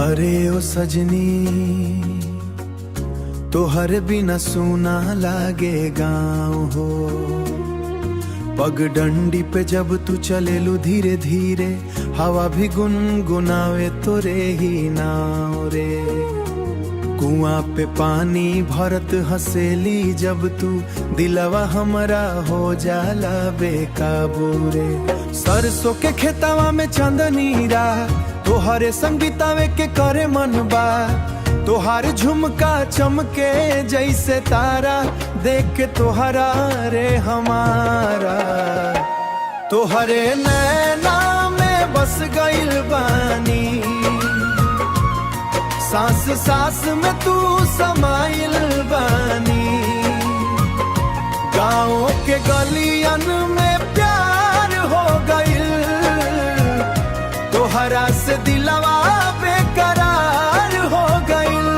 अरे ओ सजनी तोहर बिना सूना लागे गाँव हो। पगडंडी पे जब तू चलेलू धीरे धीरे हवा भी गुनगुनावे तोरे ही नाव रे। कुआं पे पानी भरत हसेली जब तू दिलवा हमरा हो जाला बेकाबू रे। सरसों के खेतवा में चांदनी रात तोहरे संगीतावे के करे मन बा। तोहार झुमका चमके जैसे तारा देख के तोहरा रे हमारा। तोहरे नैना में बस गइल बानी सांस सांस में तू समाइल बानी। गाँव के गलियन में प्यार हो गइल तोहरा से दिलवा बेकरार हो गइल।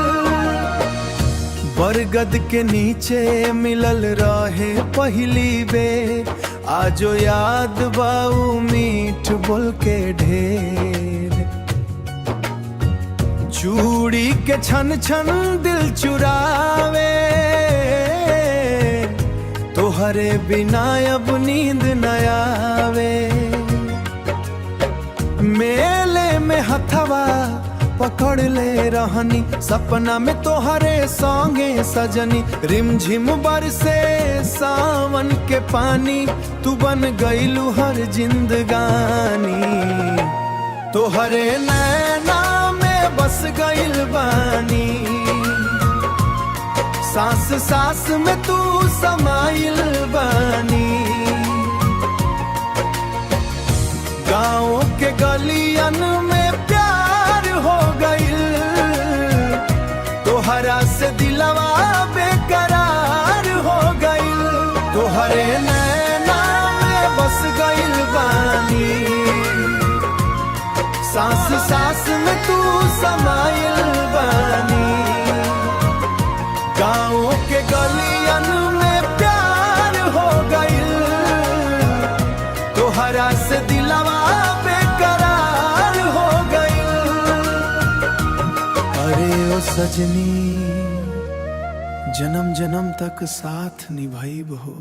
बरगद के नीचे मिलल रहे पहली बेर आजो याद बाऊ मीठ बोल के ढेर। चूड़ी के छन छन दिल चुरावे तोहरे बिना अब नींद न आवे। मेले में हथवा पकड़ ले रहनी सपना में तोहरे संगे सजनी। रिमझिम बरसे सावन के पानी तू बन गइलू हर जिंदगानी। तोहरे नैना में बस गइल बानी सांस सांस में तू समाइल बानी। गाँव के गलियन में प्यार हो गइल तोहरा से दिलवा बेकरार हो गइल। तोहरे नैना में बस गइल बानी सांस सांस में तू समाइल बानी। गाँव के गलियन में प्यार हो गइल तोहरा से दिलवा बेकरार हो गइल। अरे ओ सजनी जन्म जन्म तक साथ निभाइब हो।